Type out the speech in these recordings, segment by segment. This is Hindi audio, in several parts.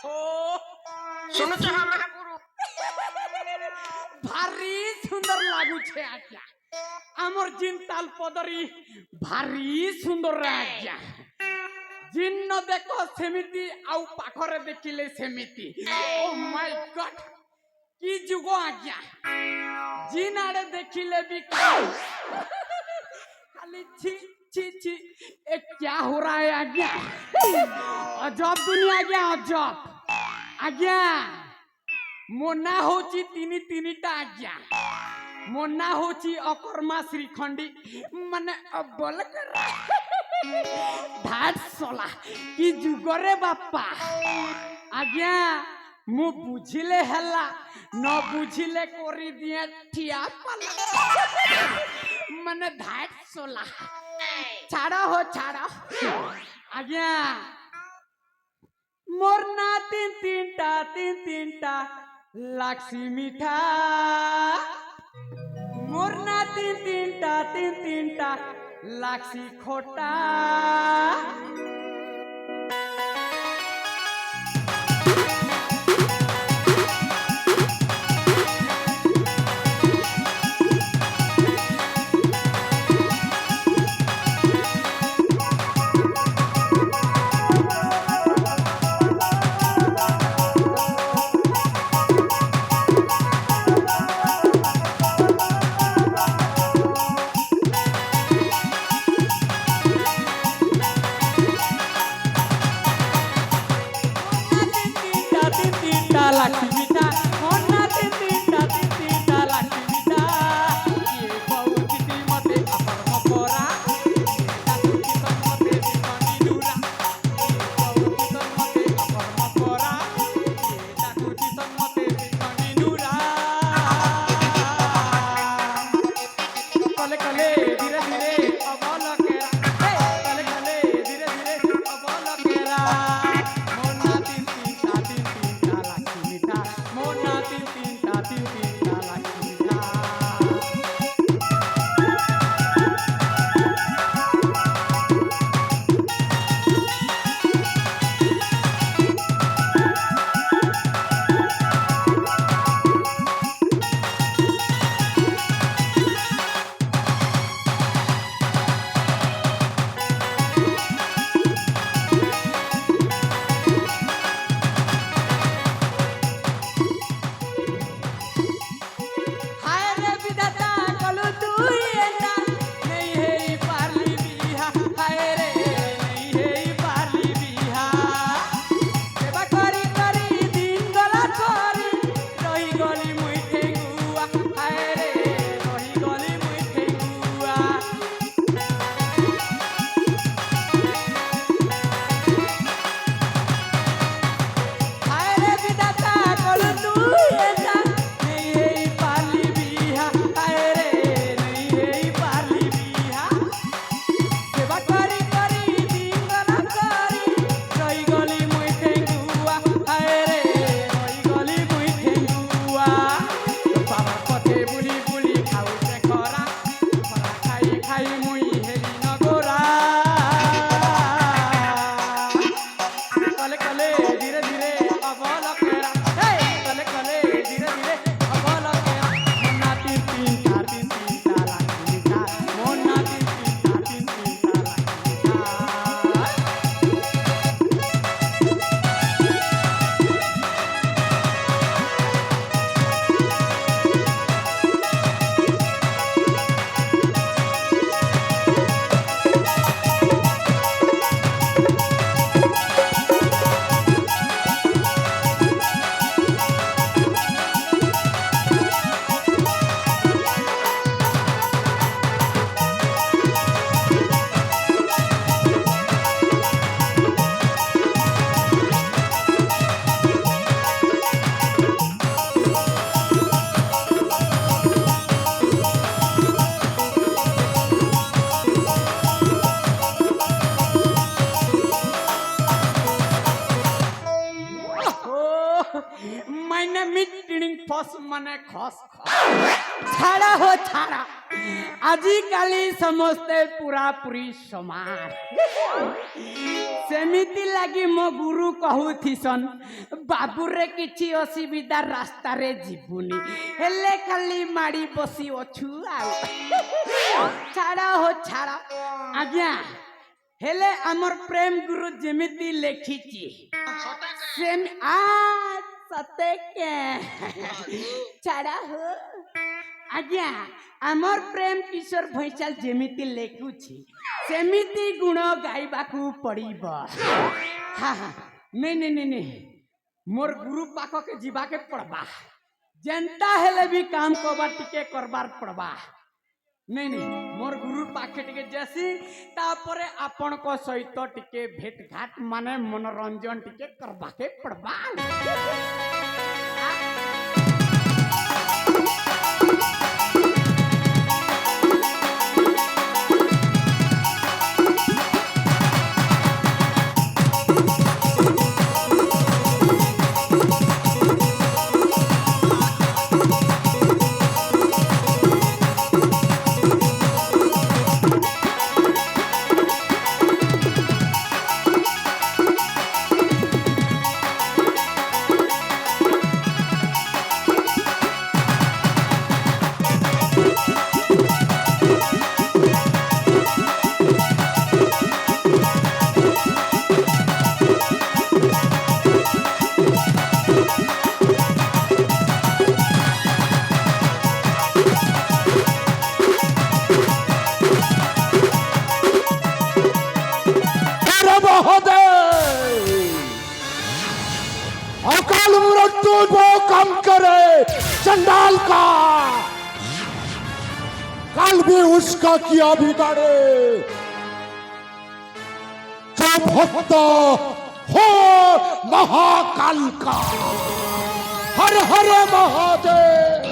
শুনুছ আমরা পুরো ভারি সুন্দর লাগুছে আজ্ঞা আমার জিনতাল পদরি ভারি সুন্দর আজ্ঞা জিন্ন দেখো সেমিতি আউ পাখরে দেখিলে সেমিতি ও মাই গড কি যুগ আজ্ঞা জিন আড়ে দেখিলে भी खाली छी छी छी ये क्या हो रहा है आज्ञा अजब दुनिया आज्ञा अजब आज्ञा मोना होची तिनी तिनीटा आज्ञा मोना होची अकर्मा श्रीखंडी माने बोल कर धाट सोला की जुगरे बापा आज्ञा मु बुझिले हला न बुझिले कोरी दिए ठिया पाला माने धाट सोला छाड़ा हो छाड़ा आज्ञा मोर ना तीन तीनटा लाक्षी मीठा मोर ना तीन तीनटा लाक्षी खोटा मायने मिट टिनिंग फस माने खस खस छाड़ा हो छाड़ा आजिकाली समस्ते पूरा पूरी समान सेमिति लगी मो गुरु कहूथिसन बाबू रे किछि असुविधा रास्ता रे जीवुनी हेले खाली माड़ी बसी अछु आउ छाड़ा हो छाड़ा आज्ञा हेले हमर प्रेम गुरु जेमिति लेखिछि सेम आ सते के छाड़ा हो आज्ञा आमर प्रेम किशोर भैसाल जेमिति लेखुछि सेमिति गुण गाइबाकू पड़िब हाँ हाँ नहीं मोर गुरु पाख के जीवा के पड़बा जनता हेले भी काम करबा टिके करबार पड़बा नहीं मोर गुरु पाखे टिके जैसी तापरे आपण को सहित टिके भेट घाट माने मनोरंजन टिके करबा के पड़बा अकाल मृत्यु वो कम करे चंडाल का काल भी उसका किया बिगाड़े जो भक्त हो महाकाल का हर हर महादेव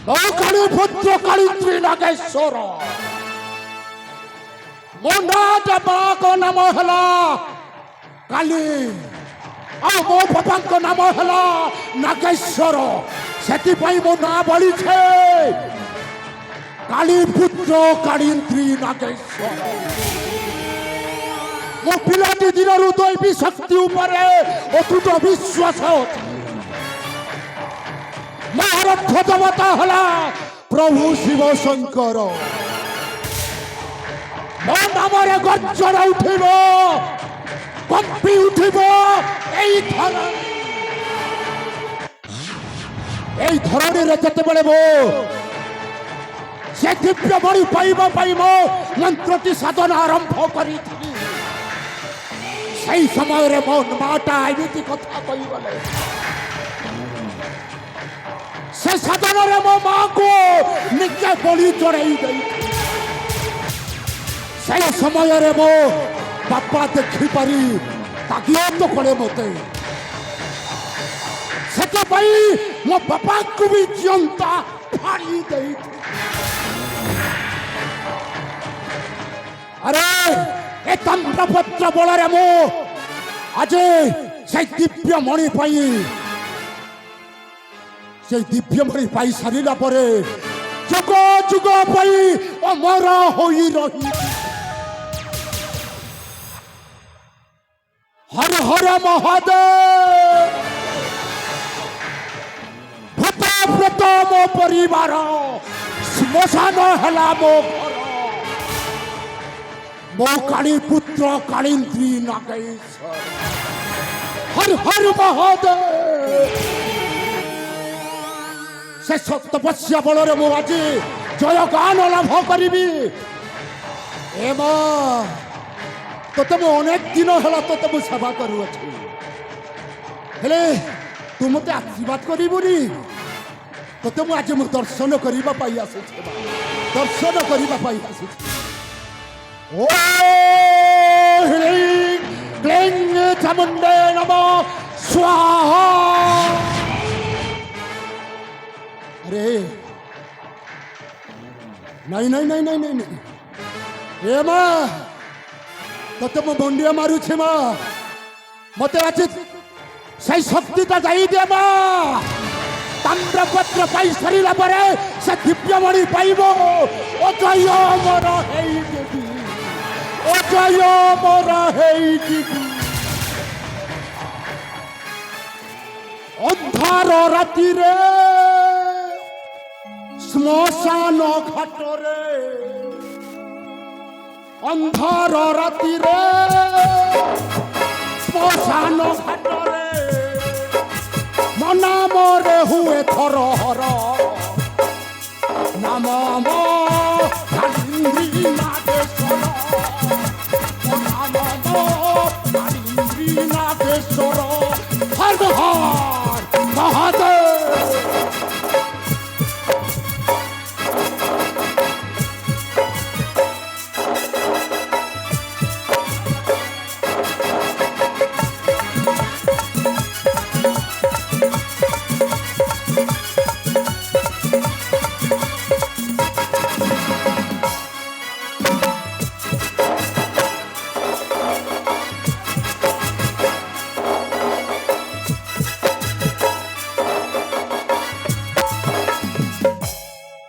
काली पुत्र काली त्रिनागेश्वर मोनाट को नाम है काली आ मो बापा को नाम है नागेश्वर से मो ना बड़ी काली पुत्र काली त्रिनागेश्वर मो पिलाटी दिन दैवी शक्ति अतुट विश्वास महारथ देवता हला प्रभु शिव शंकर मो नाम गर्जन उठिब कंपी उठिब धरणी जितेबले मो से दिव्य मणि पाइबा मो मंत्रटी साधना आरंभ करी समय मो माटा एमती कथा कहगले से साधन मो माँ को निजे बलि चढ़ाई गई से समय मो बापा देखिपारी तागियत कले मत से मो बापा को भी जीवंता फाड़ी दे अरे ए तंत्रपत्र बल मो आज से दिव्य मणि पाई से दिव्य मणि पाई सारा पर जुग जुग पाई अमर हो रही हर हर महादेव भूत व्रत मो परिवार श्मशान हला मो घर मो काली पुत्र कालींद्री नागेश्वर हर हर महादेव से सप्तपस्या बल मु आज जय गान लाभ करी तोते मु अनेक दिन है तोते मु सेवा करुअछि हेले तू मते आशीर्वाद करिबुनी तोते मु आज मु दर्शन करिबा पाई आसुछि दर्शन करिबा पाई आसुछि ओ ह्रीं क्लीं चामुण्डे नमः स्वाहा ନାଇଁ ନାଇଁ ନାଇଁ ନାଇଁ ନାଇଁ ନାଇଁ ଏ ମା ତତେ ମୁଁ ମୁଣ୍ଡିଆ ମାରୁଛି ମା ମତେ ଆଜି ସେଇ ଶକ୍ତିଟା ଦେଇଦିଏ ମା ତାମ୍ରପତ୍ର ପାଇ ସାରିଲା ପରେ ସେ ଦିବ୍ୟମଣି ପାଇବ ଅଜୟ ମୋର ହେଇଯିବି ଅଜୟ ମୋର ହେଇଯିବି ଅନ୍ଧାର ରାତିରେ ଶ୍ମଶାନ ଘାଟରେ ଅନ୍ଧାର ରାତିରେ ଶ୍ମଶାନ ଘାଟରେ নামরে হুয়ে থর হর নাম কালিন্দ্রী নাগেশ্বর নাম কালিন্দ্রী নাগেশ্বর হর হর মহাদেব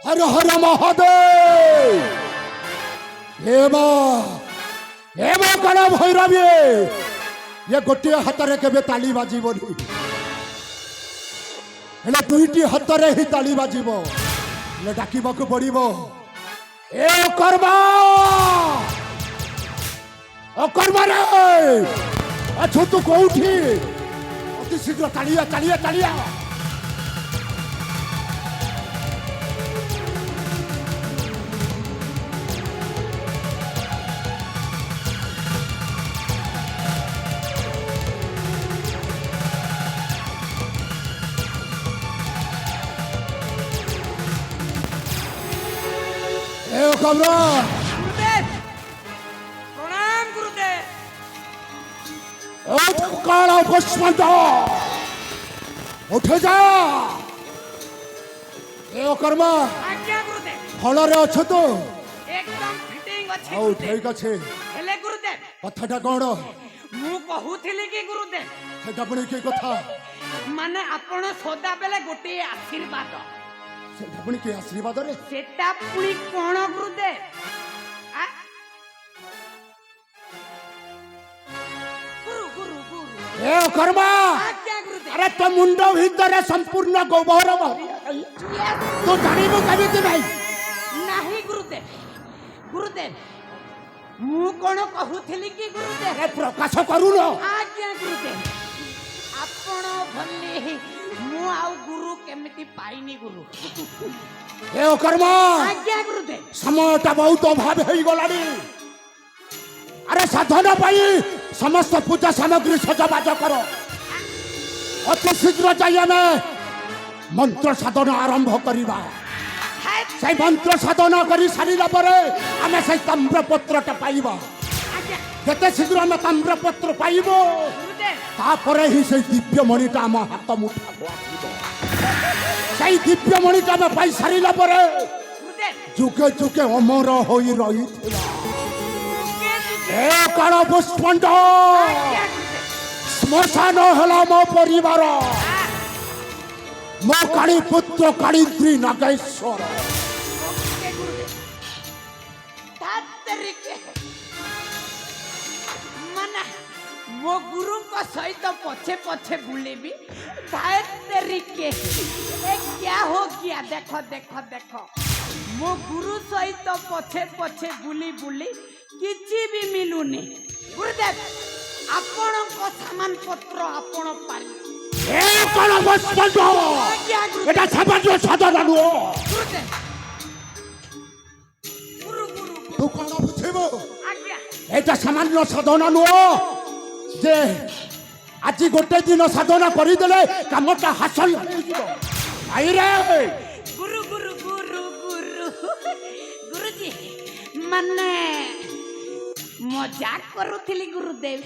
हर हर महादेव हेमा कला भैरवी ये गोटे हाथ के ताली बाजिबनी हेले दुईटी हाथ ही ताली बाजिब हेले डाकिबाकू पड़िबो ए कर्मा रे अच्छु तू कोठी अति शीघ्र तालिया तालिया तालिया कमरा गुरुदेव प्रणाम गुरुदेव काला पुष्पंत उठ जा ए कर्मा आज्ञा गुरुदेव फल रे अच्छ तो एकदम फिटिंग अछि औ ठीक अछि हेले गुरुदेव कथाटा कोन मु कहूथिली कि गुरुदेव सेटा पुणी की कथा माने आपण सदा बेले गोटे आशीर्वाद सेटा पुणी की आशीर्वाद रे सेटा पुणी कोन गुरुदेव आ? गुरु गुरु गुरु ए कर्मा आज्ञा गुरुदेव अरे तो मुंड भीतर संपूर्ण गोबर भरी तू जानिबो केमिति भाई नाही गुरुदेव गुरुदेव मु कोन कहूथिली कि गुरुदेव अरे प्रकाश करूनो आज्ञा गुरुदेव आपण भले मु आउ गुरु केमिति पाइनी गुरु ए कर्मा आज्ञा गुरुदेव সময়টা बहुत अभाव हो गलानी अरे साधना पाई समस्त पूजा सामग्री सजबाज करो अति शीघ्र जाई आमे मंत्र साधना आरंभ करिबा से मंत्र साधना करी सारिला परे आमे से ताम्रपत्रटा पाइबा आज्ञा जते शीघ्र आमे ताम्रपत्र पाइबो गुरुदेव तापरे ही से दिव्य मणिटा आम हाथ मुठाबो आसीबो से दिव्य मणिटा आमे पाई सारिला परे गुरुदेव जुगे जुगे अमर होई रहिथिला जुगे जुगे ए काल पुष्पंड आज्ञा गुरुदेव श्मशान हला मो परिवार मो काली पुत्र कालीन्द्री नागेश्वर ओके गुरुदेव तातरिके मना मो गुरु को सहित पछे पछे बुलेबी तातरिके ए क्या हो गया देखो देखो देखो मो गुरु सहित पछे पछे बुली बुली किछि भी मिलुनी गुरुदेव आपण को सामान पत्र आपण पाली ए काल पुष्पंड आज्ञा गुरुदेव एटा सामान्य साधना नुओ गुरुदेव गुरु गुरु गुरु तू कोन बुझिबो आज्ञा एटा सामान्य साधना नुओ जे आज गोटे दिन साधना करी देले कामटा हासिल होइजिबो आई रे गुरु गुरु गुरु गुरु गुरुजी माने मजाक करूथिली गुरुदेव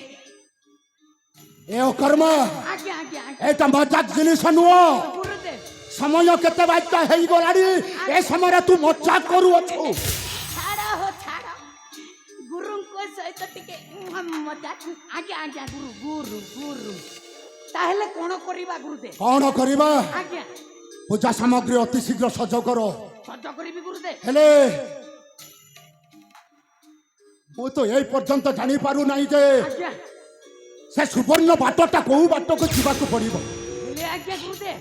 ए कर्मा आज्ञा आज्ञा आज्ञा एटा मजाक जिनिस नुओ गुरुदेव समय केते बाजता हेई गलाडी ए समय तू मजाक करू अछु छाड़ा हो छाड़ा गुरु को सहित टिके मजा आगे आगे गुरु गुरु गुरु ताहले कोन करिबा गुरुदेव कौन करिबा आज्ञा पूजा सामग्री अति शीघ्र सज कर सज करिबी गुरुदेव हेले मु तो यही पर्यंत जानी पारु नाही जे आज्ञा से सुवर्ण बाटटा कोउ बाट को जीवा को पड़िबो हेले आज्ञा गुरुदेव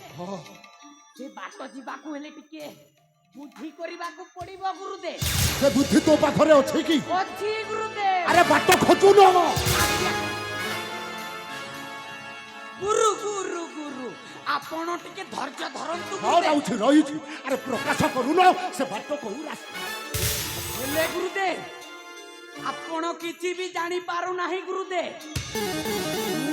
से बाट जीवाकू हेले टिके बुद्धि करिबाकू पड़िबो गुरुदेव से बुद्धि तो पाखरे अछि की अछि गुरुदेव अरे बाट खोजु न आज्ञा गुरु गुरु गुरु आपण टिके धैर्य धरंतु और गुरुदेव रही अरे प्रकाश करू न से बाट कोउ रास्ता हेले गुरुदेव आपण किछि भी जानी पारु नाही गुरुदेव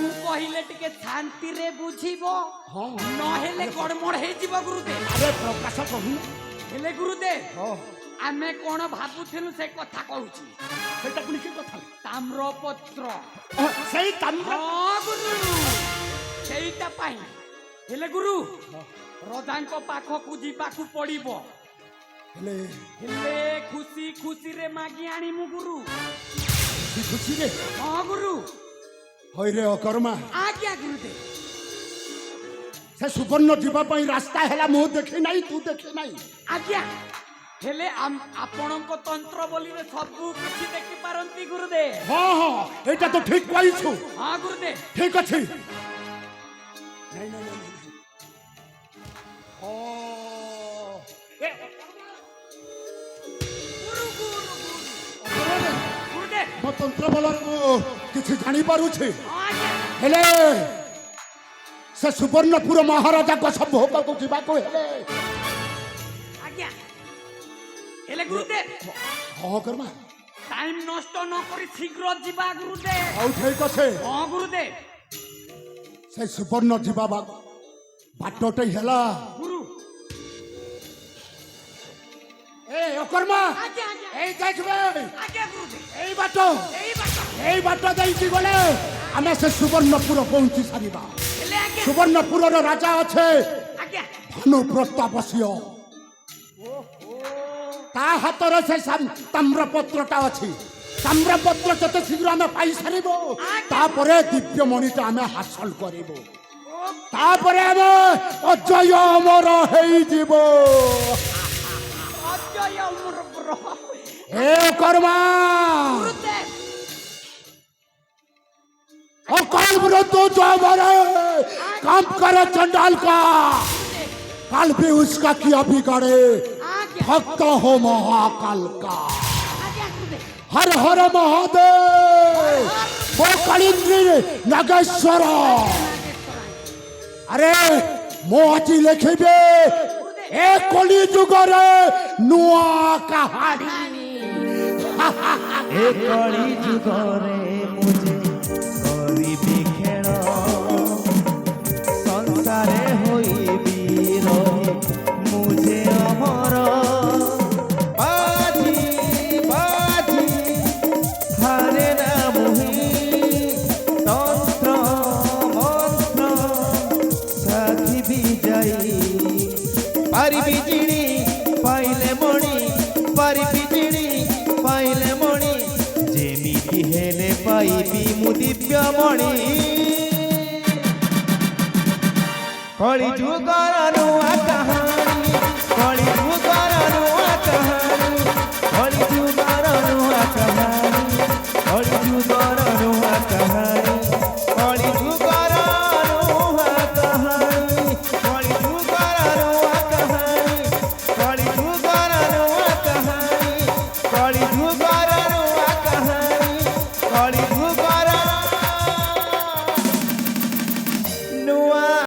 मु कहिले टिके शांति रे बुझिबो हां न हेले गड़मड़ हे जीव गुरुदेव अरे प्रकाश करू हेले गुरुदेव हां आमे कोन भाबुथिलु से कथा कहूची सेटा पुनी के कथा ताम्रपत्र सेई ताम्र हां गुरु सेईटा पाई हेले गुरु रजांको पाखकु जीवाकू पड़िबो हेले हेले खुशी खुशी रे मागी आनी मु गुरु खुशी रे हां गुरु होय रे अकर्मा आज्ञा गुरुदेव से सुवर्ण जीवा पई रास्ता हैला मु देखि नाही तू देखि नाही आज्ञा हेले आपणको तंत्र बोली रे सबु किछि देखि पारंती गुरुदेव हां हां एटा तो ठीक कहिछु हां गुरुदेव ठीक अछि नहीं नहीं नहीं ओ ए गुरु गुरु गुरु गुरुदेव मो तंत्र बलर को किछि जानि पारु छी आज्ञा हेले से सुवर्णपुर महाराजा को सब होगा को जीवा को हेले आज्ञा हेले गुरुदेव हां कर्मा टाइम नष्ट न करी शीघ्र जीवा गुरुदेव आउ ठीक अछि हां गुरुदेव से सुवर्ण जीवा बाटोटे हेला गुरु ए अकर्मा आज्ञा आज्ञा ए देखबे आज्ञा गुरुदेव एई बाटो एई एई बाटो देई गले आमे से सुवर्णपुर पहुंची सारिबा हेले आज्ञा सुवर्णपुर रो राजा अच्छे आज्ञा भानु प्रतापसिंह ता हातर से ताम्रपत्रटा अछि ताम्रपत्र जते शीघ्र आमे पाई सारिबो तापरे दिव्य मणिटा आमे हासिल करिबो तापरे आमे अजय अमर हेई जीवो अजय अमर ब्रो हे कर्मा गुरुदेव अकाल मृत्यु जो मरे काम करे चंडाल का काल भी उसका किया बिगाड़े आज्ञा भक्त हो महाकाल का आज्ञा गुरुदेव हर हर महादेव वो कलिंद्री नागेश्वर अरे मो আজি लेखिबे ए कली जुगरे नुआ कहानी ए कली जुगरे मुझे करिबी खेल संसारे होइबी रही मुझे अमर बाजी बाजी हारे ना मुही तंत्र मंत्र साथी भी जाई पारी बिजली पाइले मणि पारी बिजली पाइले मणि जेमिति हेले पाइबी मु दिव्य मणि कली जुगर नुआ कहानी कली जुगर नुआ कहानी कली जुगर नुआ कहानी कली जुगर नुआ कहानी कली जुगर नुआ कहानी कली जुगर नुआ कहानी कली जुगर नुआ कहानी कली जुगर नुआ कहानी कली